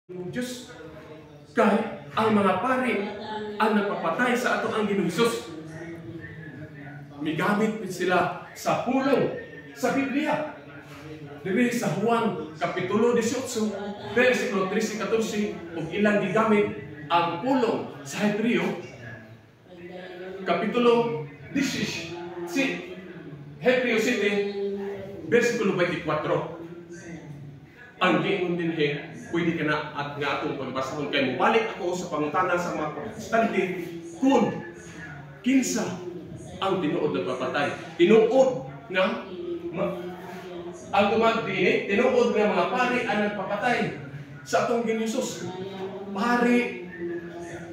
ng Diyos. Kahit ang mga pari ang nagpapatay sa ato ang Ginoong Hesus, migamit sila sa pulong sa Biblia. Diri sa Juan Kapitulo 18, versikulo 13-14, ug ilang gigamit ang pulong sa Hebreo, Kapitulo 10, Hebreo 7, versikulo 24. Ang giingon dinhi, pwede ka na at nga atong pagbasahon kay mubalik ako sa pangutana sa mga protestante kung kinsa ang tinuod na papatay. Tinuod nga ang tumagdini, tinuod nga mga pari ang nagpapatay sa atong Ginoong Hesus. Pari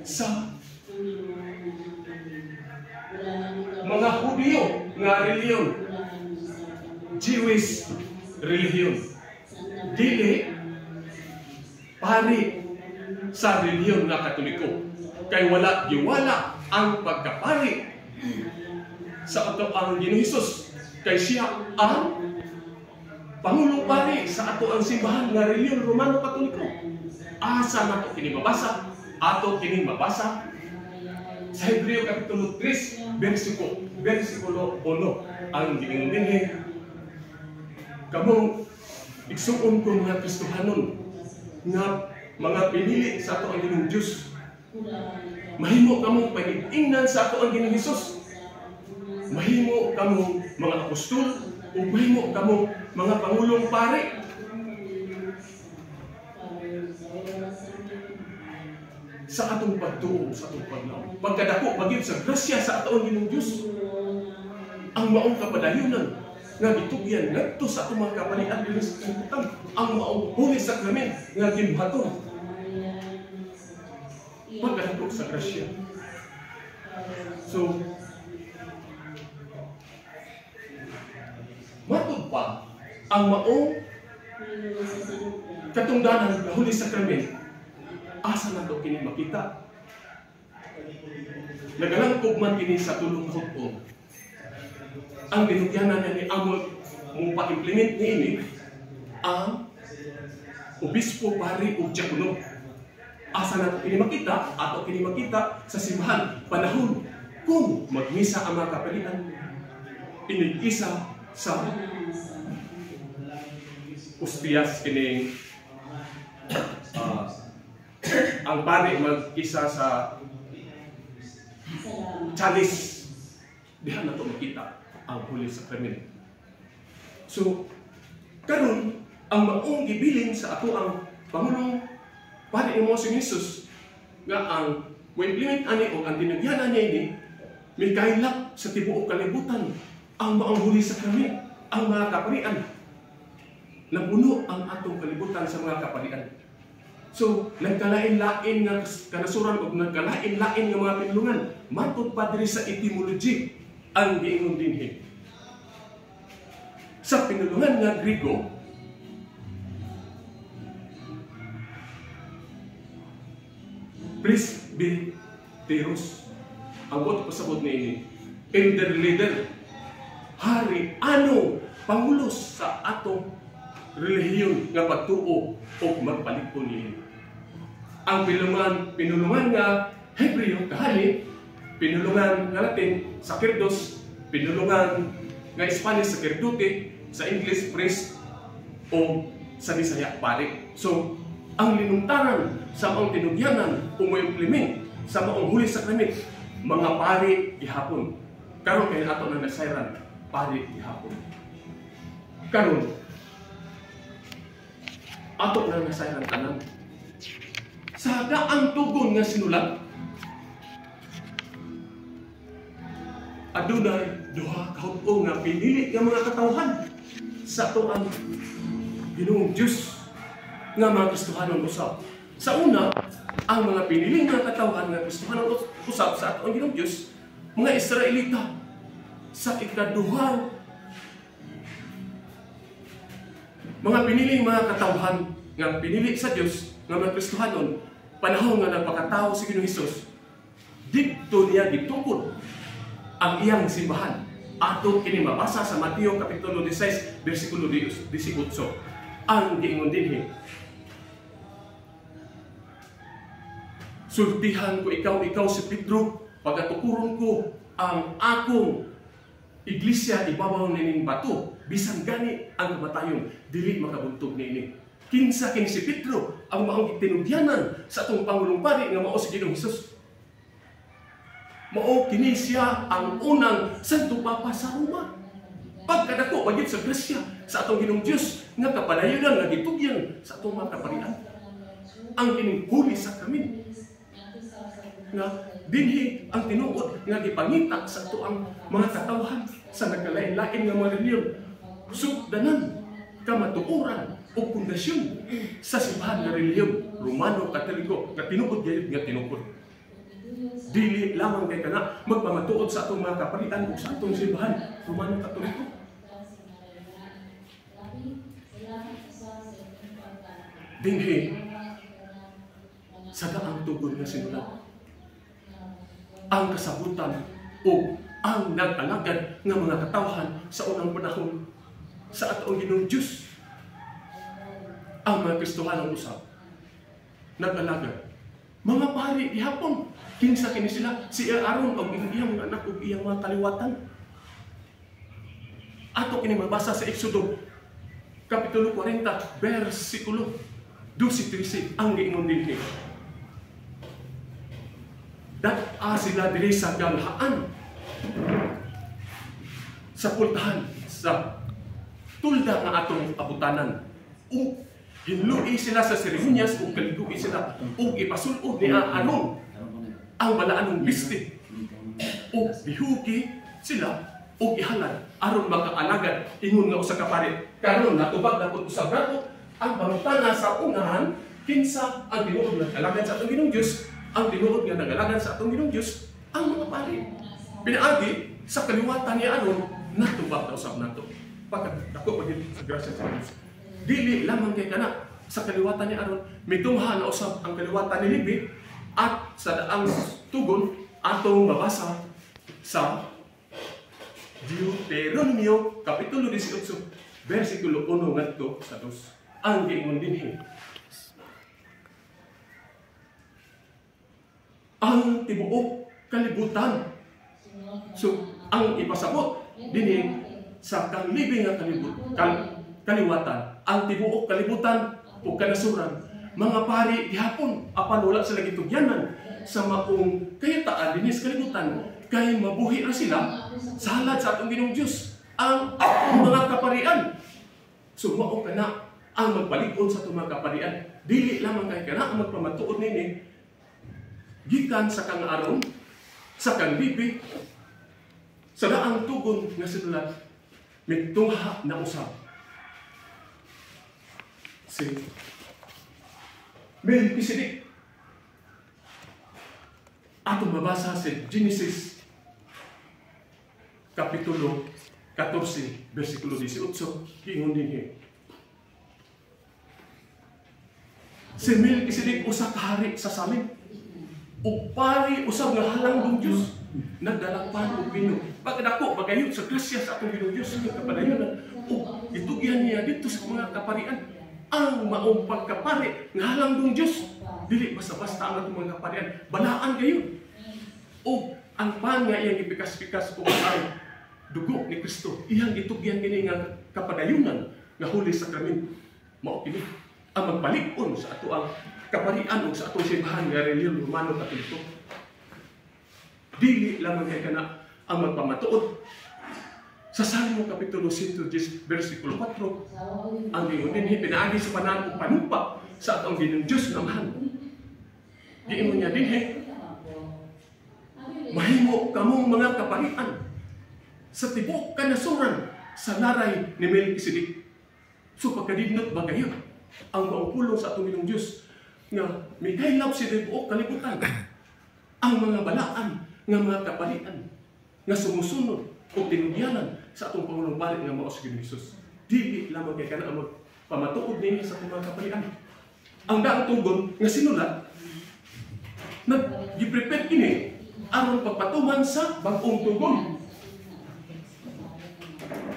sa mga Hudyo nga reliyon, Jewish reliyon. Dili pari sa reliyon nga Katoliko, kay wala giwala ang pagkapari sa ato ang Ginoong Hesus, kay siya ang pangulong pari sa ato ang simbahan nga reliyon Romano Katoliko. Asa nato kini mabasa? Ato kini mabasa sa Hebreo Kapitulo 3, versikulo 1. Ang giingon dinhi, kamong igsuon ko mga Kristohanon nga mga pinili sa ato ang Ginoong Diyos. Mahimo kamong pag-ingnan sa ato ang Ginoong Hesus. Mahimo kamong mga apostol o mahimo kamong mga pangulong pari. Sa atong pagtuo, sa atong paglaom, pagkadako bagid sa grasya sa ato ang Ginoong Diyos, ang maong kapadayunan nga gitugyan ngadto sa atong mga kapalian dinhi sa kalibutan, ang maong Holy Sacrament nga gimhaton pagkadako sa grasya. So matud pa ang maong katungdanan nga Holy Sacrament. Asa na ito kini makita? Nagalangkog man kini sa tulong hukbo. Ang binugyanan niya ni Amor mong pa-implement ni ini ang obispo, pari o diakono. Asa na ito kini makita? Ato kini makita sa simbahan panahon kung magmisa ang mga kapalian. Inigisa sa Ustias kini ang pari mag-isa sa chalice. Dihan na ito makita ang Holy Sacrament. So, karon ang maong gibilin sa ato ang Pangulong Pari ni Mosing Jesus nga ang mo-implement ani o ang dinagyanan niya ini may kailak sa tibuok kalibutan ang maong Holy Sacrament, ang mga kaparian. Napuno ang atong kalibutan sa mga kaparian. So, nagkalain-lain nga kanasuran o nagkalain-lain nga mga pinulungan. Matod pa diri sa etymology ang giingon dinhi. Sa pinulungan nga Griego, presbyteros. Ang buot pasabot na ini, elder leader, hari, ano, pangulos sa atong relihiyon nga pagtuo o magpalikpon niya. Ang pinulungan nga Hebreo, kahali, pinulungan nga Latin, sacerdos, pinulungan nga Spanish, sacerdote, sa English, priest, o sa Bisaya, pari. So, ang linungtaran sa maong tinugyanan kung mo implement sa maong Holy Sacrament, mga pari ihapon. Karon kay ato na nasayran, pari ihapon. Karon, ato na nasayran tanan. Sa daang tugon nga sinulat, adunay duha ka hug-o nga pinili nga mga katawhan sa ato ang Ginoong Diyos nga mga Kristohanon usab. Sa una, ang mga pinili nga katawhan nga Kristohanon usab sa ato ang Ginoong Diyos, mga Israelita. Sa ikaduha, mga piniling mga katawhan nga pinili sa Diyos nga mga Kristohanon, panahon nga nagpakatao si Ginoong Hesus, dito niya gitukod ang iyang simbahan. Ato kini mabasa sa Mateo Kapitulo 16, versikulo 18. Ang giingon dinhi, sultihan ko ikaw si Pedro, pagatukuron ko ang akong iglesia ibabaw nining bato, bisan gani ang kamatayon dili makabuntog niini. Kinsa kini si Pedro ang maong itinudyanan sa atong Pangulong Pari nga mao si Ginoong Hesus. Mao kini siya ang unang Santo Papa sa Roma. Pagkadako bagid sa grasya sa atong Ginoong Dios nga kapadayonan nga gitugyan sa atong mga kaparian. Ang kining Holy Sacrament nga dinhi ang tinuod nga gipangita sa ato ang mga katawhan sa nagkalain-lain nga mga reliyon. Sugdanan, kamatuoran o pundasyon sa simbahan nga reliyon Romano Katoliko nga tinuod gayud nga tinukod. Dili lamang kay kana magpamatuod sa atong mga kaparian ug sa atong simbahan Romano Katoliko. Dinhi sa daang tugon nga sinulat ang kasabutan o ang nag-alagad nga mga katawhan sa unang panahon sa atong Ginoong Diyos. Ang mga Kristohanong usab nag-alagad. Mga pari ihapon, kinsa kini sila? Si Aaron og iyang mga anak ug iyang mga kaliwatan. Ato kini mabasa sa Exodo Kapitulo 40, versikulo 12-13 ang giingon dinhi. Dat-a sila diri sa gamhaan, sa pultahan, sa tulda nga atong abutanan. O hinlui sila sa seremonyas o kaligui sila o ipasulod ni Aaron ang balaanong bisti o bihugi sila o ihalad aron makaalagad ingon nga usa ka pari. Karon natubag na pud usab nato ang pangutana sa unahan kinsa ang tinuod nga alagad sa atong Ginoong Dios. Ang tinuod nga nagalagan sa atong Ginoong Dios ang mga pari. Pinaagi sa kaliwatan ni Aaron natubag na usab nato. Pagkadako pa din sa grasya sa Dios. Dili lamang kay kana sa kaliwatan ni Aaron, mitungha na usab ang kaliwatan ni Levi at sa daang tugon atong mabasa sa Deuteronomio Kapitulo 18, versikulo 1 ngadto sa 2. Ang giingon dinhi. Ang tibuok kalibutan. So, ang ipasabot dinhi sa kanlibing nga kaliwatan, ang tibuok kalibutan o kanasuran, mga pari gihapon apan wala sila gitugyanan sa maong kahitaan dinhi sa kalibutan kay mabuhi ra sila sa halad sa atong Ginoong Dios ang atong mga kaparian. So mao kana ang magpalig-on sa atong mga kaparian, dili lamang kay kana ang magpamatuod nini gikan sa kang Aaron, sa kang Levi, sa daang tugon nga sinulat mitungha na usab si Melchizedek. Atong mabasa sa Genesis Kapitulo 14, versikulo 18, ingon dinhi. Si Melchizedek usa ka hari sa samin, ug pari usab nga halangdong Dios, nagdalakpan og bino. Pagdako bagayod sa grasya sa atong Ginoong Dios nga kapadayonan, ug itugyan niya dito sa mga kaparian ang maong pagkapari nga halangdong Dios. Dili basta-basta ang atong mga kaparian, balaan gayon. O ang pan nga iyang ipikas-pikas o ang dugo ni Kristo, iyang itugyan kini nga kapadayunan nga Holy Sacrament. Mao kini ang magpalig-on sa ato ang kaparian o sa atong simbahan nga reliyon Romano Katoliko. Dili lamang kay kana ang magpamatuod sa Salmo Kapitulo 110, versikulo 4, ang ingon dinhi pinaagi sa panan ug panumpa sa atong Ginoong Dios nga Amahan. Giingon niya dinhi, mahimo kamong mga kaparian sa tibuok kanasuran sa naray ni Melchizedek. So pagkadidnot ba kayo ang maupulong sa atong Ginoong Dios nga may kailap si tibuok kalibutan ang mga balaan nga mga kaparian nga sumusunod o tinugyanan sa atong Pangulong Pari nga mao si Ginoong Hesus. Dili lamang kay kana ang pamatuod ninyo sa atong mga kaparian. Ang daang tugon nga sinulat nag-prepare kini aron pagpatuman sa bag-ong tugon.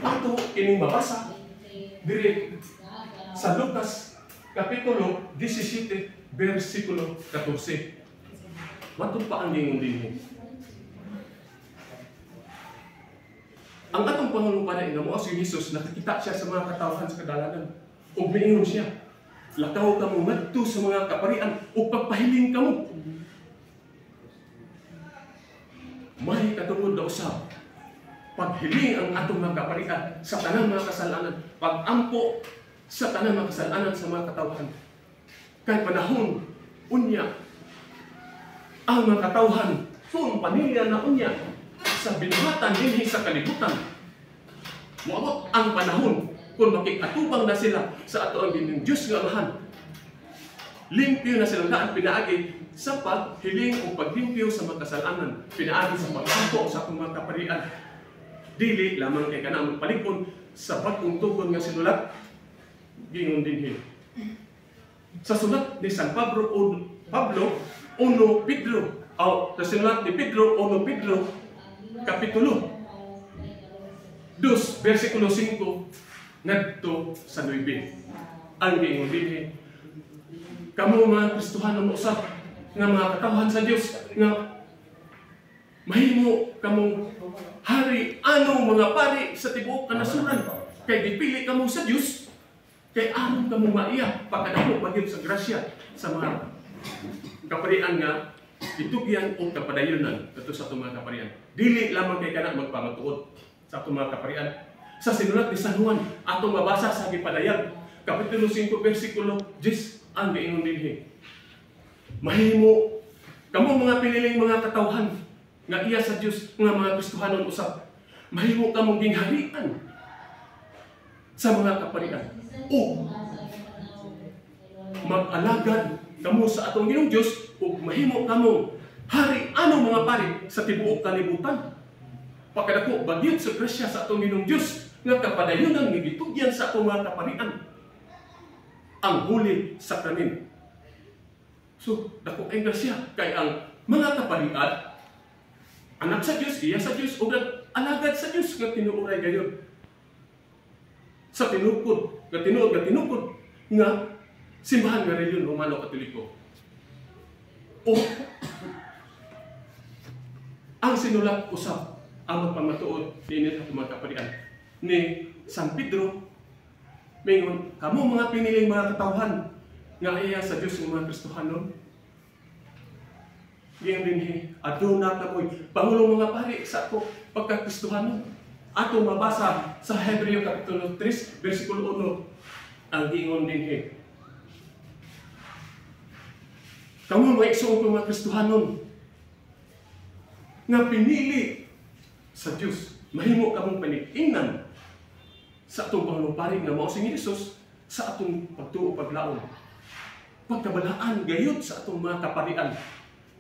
Ato kining mabasa diri sa Lucas Kapitulo 17, versikulo 14. Watod pa ang gingon din. Ang atong Pangulong pa na mo si Jesus, nakakita siya sa mga katawhan sa kadalanan. O miingon siya, lakaw ka mo madto sa mga kaparian o pagpahiling ka mo. May katungod na usab. Paghiling ang atong mga kaparian sa tanang mga kasalanan. Pag-ampo sa tanang mga kasalanan sa mga katawhan. Kay panahon, unya, ang mga katawhan, kung pamilya na unya, sa binuhatan din sa kalibutan. Muabot ang panahon kung makikatubang na sila sa ato ang gining Diyos nga Amahan. Limpyo na silang daan pinaagi sa paghiling o paglimpyo sa mga kasalanan. Pinaagi sa pag-ampo sa atong mga kaparian. Dili lamang kay kana magpalikon sa bagong tugon nga sinulat gingon dinhi. Sa sulat ni San Pablo 1 Pedro, sa sinulat ni Pedro 1 Pedro Kapitulo 2, versikulo 5 ngadto sa 9. Ang gingon dinhi, kamo mga Kristohanon usab nga mga katawhan sa Dios nga mahimo kamong hari anong mga pari sa tibuok kanasuran kay dipili kamo sa Dios kay anong kamo maiya pagkadako pagyud sa grasya sa mga kaparian nga itugyan o kapadayunan kadto sa atong mga kaparian. Dili lamang kay kana magpamatuod sa atong mga kaparian. Sa sinulat ni San Juan atong mabasa sa gipadayag Kapitulo 5 versikulo 10 ang giingon dinhi. Mahimo kamo mga piniling mga katawhan nga iya sa Dios nga mga Kristohanon usab. Mahimo kamong gingharian sa mga kaparian. O mag-alagad kamo sa atong Ginoong Dios ug mahimo kamo hari anong mga pari sa tibuok kalibutan. Pagkadako bagyod sa grasya sa atong Ginoong Dios nga kapadayunan nga gitugyan sa atong mga kaparian. Ang huli sakramen. So, dako ang grasya kay ang mga kaparian anak sa Dios, iya sa Dios ug alagad sa Dios nga tinuoray gayon. Sa tinukod, nga tinuod nga tinukod nga simbahan nga reliyon Romano Katoliko. O ang sinulat usab ang magpamatuod dinhi sa mga kaparian ni San Pedro mingon, kamo mga piniling mga katawhan nga iya sa Dios ng mga Kristohanon. Giyan dinhi aduna kamoy pangulong mga pari sa ato pagka-Kristohanon. Ato mabasa sa Hebreo Kapitulo 3 versikulo 1 ang giingon dinhi. Kamo mga igsoon mga Kristohanon nga pinili sa Dios, mahimo kamong panig-ingnan sa atong Pangulong Pari nga mao si Jesus sa atong pagtuo paglaom. Pagkabalaan gayud sa atong mga kaparian.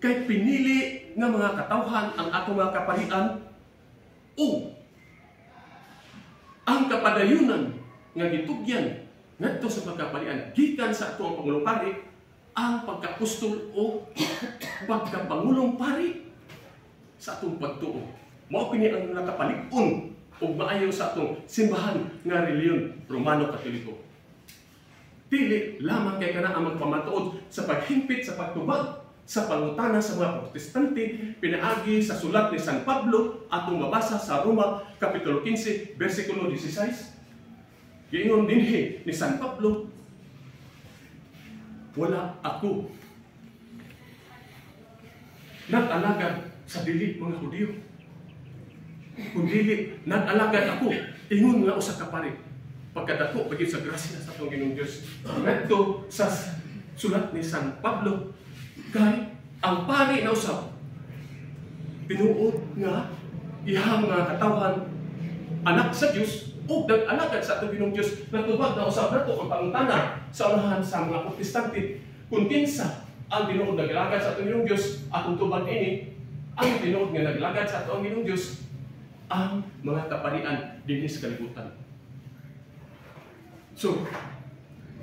Kay pinili nga mga katawhan ang atong mga kaparian o ang kapadayunan nga gitugyan ngadto sa pagkaparian gikan sa atong Pangulong Pari ang pagkapostol o pagkapangulong pari sa atong pagtuo. Mao kini ang nakapalig-on ug maayo sa atong simbahan nga reliyon Romano Katoliko. Dili lamang kay kana ang magpamatuod sa paghimpit sa pagtubag sa pangutana sa mga Protestante pinaagi sa sulat ni San Pablo atong mabasa sa Roma Kapitulo 15 versikulo 16. Giingon dinhi ni San Pablo, wala ako nag-alagad sa dili mga Hudyo. Kung dili nag-alagad ako, ingon nga usa ka pari. Pagkadako pagid sa grasya sa atong Ginoong Dios. Ngadto sa sulat ni San Pablo kay ang pari na usab tinuod nga iyang mga katawhan anak sa Dios o nag-alagad sa atong Ginoong Dios. Natubag na usab nato ang pangutana sa unahan sa mga Protestante kung kinsa ang tinuod nag-alagad sa atong Ginoong Dios. Atong tubag ini ang tinuod nga nag-alagad sa atong Ginoong Dios ang mga kaparian dinhi sa kalibutan. So,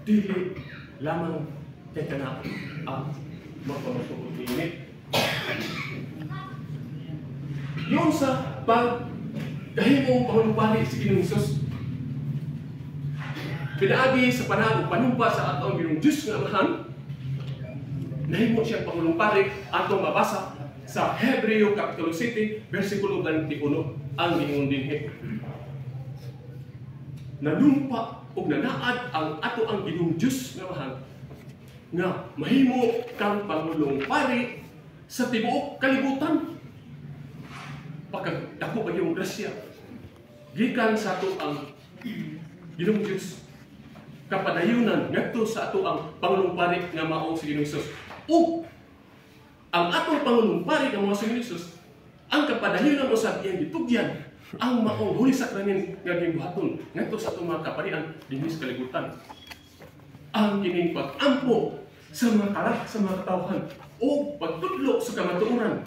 dili lamang kay kana ang magpamatuod ini. Yung sa pagdahimong Pangulong Pari si Ginoong Hesus, pinaagi sa panahon panumpa sa atong Ginoong Diyos nga Amahan, nahimo siya Pangulong Pari atong mabasa sa Hebreo Kapitulo 7, versikulo 21 ang ingon dinhi. Nanumpa ug nanaad ang ato ang Ginoong Dios nga mahal nga mahimo kang Pangulong Pari sa tibuok kalibutan. Pagkadako ba yung grasya gikan sa ato ang Ginoong Dios, kapadayunan ngadto sa ato ang Pangulong Pari nga mao si Ginoong Hesus. Ug ang atong Pangulong Pari nga mao si Ginoong Hesus, ang kapadayunan usab iyang gitugyan ang maong huli sakramen nga gibuhaton ngadto sa atong mga kaparian dinhi sa kalibutan. Ang kining pag-ampo sa mga karak sa mga katawhan o pagtudlo sa kamatuoran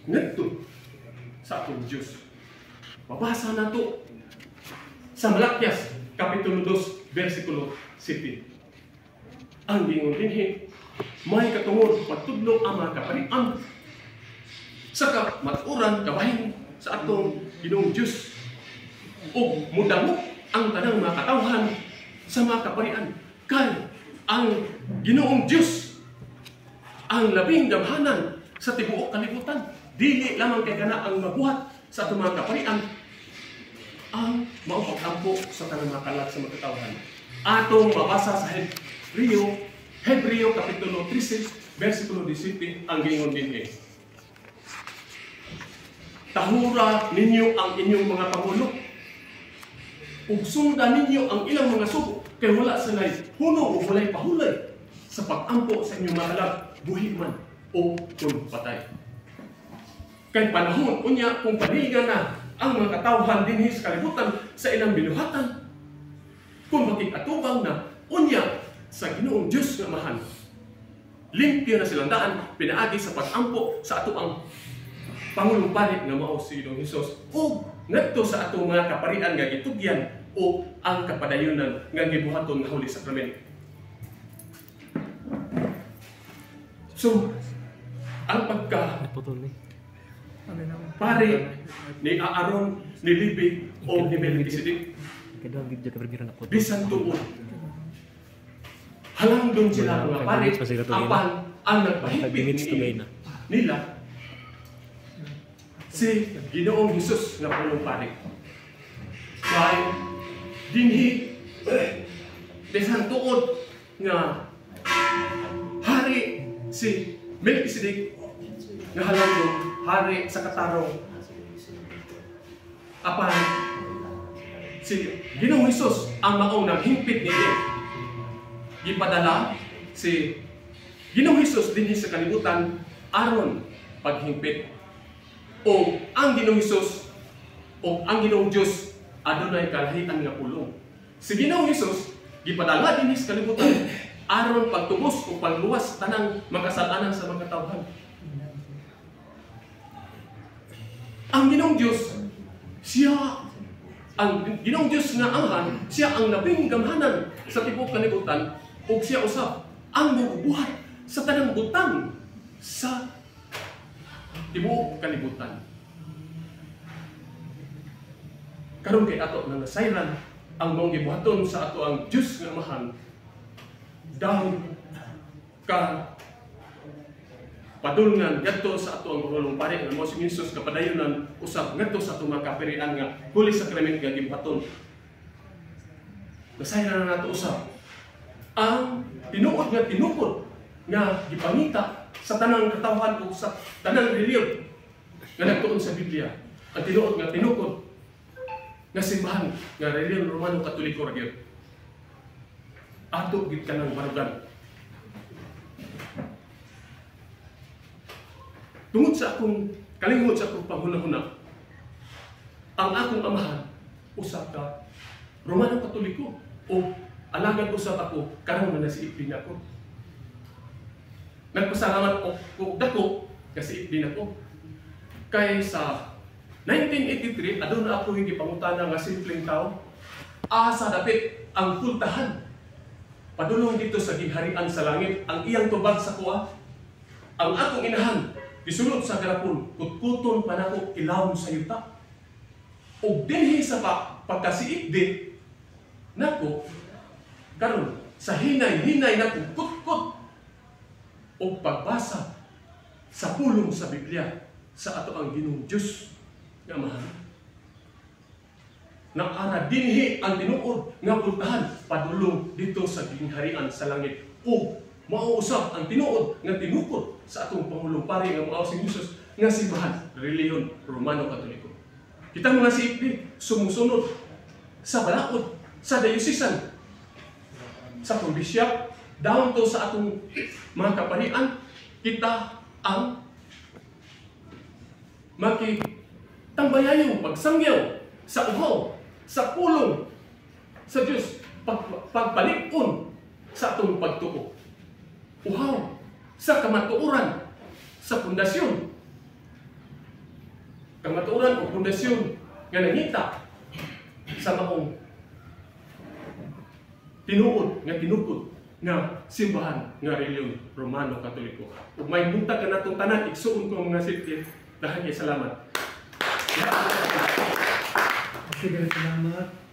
ngadto sa atong Dios. Mabasa nato sa Malakyas Kapitulo 2, versikulo 7. Ang gingon dinhi, may katungod pagtudlo ang mga kaparian sa kamatuoran kabahin sa atong Ginoong Dios ug mudamok ang tanang mga katawhan sa mga kaparian kay ang Ginoong Dios ang labing gamhanan sa tibuok kalibutan. Dili lamang kay kana ang mabuhat sa atong mga kaparian ang mao pag-ampo sa tanang mga kalat sa mga katawhan. Atong mabasa sa Hebreo Kapitulo 13, versikulo 17 ang gingon dinhi. Tahura ninyo ang inyong mga pangulo ug sundan ninyo ang ilang mga sugo kay wala sanay huno o walay pahulay sa pag-ampo sa inyong mga kalag, buhi man o kung patay. Kay panahon unya kung panigan na ang mga katawhan dinhi sa kalibutan sa ilang binuhatan, kung makikatubang na unya sa Ginoong Diyos nga mahal, limpyo na silang daan pinaagi sa pag-ampo sa ato ang Pangulong Pari nga mao si Ginoong Hesus ug ngadto sa ato mga kaparian nga gitugyan o ang kapadayunan nga gibuhaton nga huli sakramen. So, ang pagka pari ni Aaron, ni Levi o ni Melchizedek, bisan tuon halangdon sila mga pari apan ang nagpahigpit nila si Ginoong Hesus nga Pangulong Pari. Kay dinhi bisan tuod nga hari si Melchizedek nga halangdon hari sa katarong, apan si Ginoong Hesus ang maong naghimpit niya. Gipadala si Ginoong Hesus dinhi sa kalibutan aron paghimpit. O ang Ginoong Hesus o ang Ginoong Diyos adunay kalahian nga pulong. Si Ginoong Hesus gipadala dinhi sa kalibutan aron pagtubos o pagluwas tanang makasalanan sa mga katawhan. Ang Ginoong Diyos, siya ang Ginoong Diyos nga anghan, siya ang labing gamhanan sa tibuok kalibutan ug siya usab ang mabubuhat sa tanang butang sa tibuok kalibutan. Karon kay ato na nasayran ang mong gibuhaton sa ato ang Diyos nga mahal dahil ka padulngan ngadto sa ato ang Pangulong Pari nga mao si Hesus kapadayunan usab ngadto sa ato mga kaparian nga huli sakrament nga gibuhaton. Nasayran na nato usab ang tinuod nga tinukod nga gipangita sa tanang katawhan o sa tanang reliyon nga nagtuon sa Biblia. Ang tinuod nga tinukod nga simbahan nga reliyon Romano Katoliko ra gyud. Ato gid kanang barugan. Tungod sa akong kalingod sa akong panghuna-huna, ang akong amahan usab ka Romano Katoliko o alagad usab ako karong manasiipin ako. Nagpasalamat ko dako kasi din ako. Kay sa 1983 aduna ako hindi pangutana nga simpleng tao. Asa dapit ang pultahan. Padulong dito sa gingharian sa langit ang iyang tubag sa kuha. Ang akong inahan gisulod sa garapon kutkuton panako ilawom sa yuta. Og dinhi sa pagkasiigdi nako karon sa hinay-hinay nako kutkut o o pagbasa sa pulong sa Biblia sa ato ang Ginoong Diyos nga mahal. Nang ara dinhi ang tinuod nga pultahan padulong dito sa gingharian sa langit o mauusap ang tinuod nga tinukod sa atong Pangulong Pari nga mao si Jesus nga simbahan relihiyon Romano Katoliko. Kita mga sipi sumusunod sa balaod sa dayosisan sa probinsya down to sa atong mga kaparian, kita ang makitangbayayong pagsangyaw sa uhaw, sa pulong sa Diyos, pagbalikon sa atong pagtuo. Uhaw sa kamatuoran sa pundasyon. Kamatuoran o pundasyon nga nangita sa maong tinuod nga tinukod nga simbahan nga relihiyon Romano Katoliko. Ug may buntag ka natong tanan, igsuon ko mga sitkin. Dahil salamat. Sige, salamat.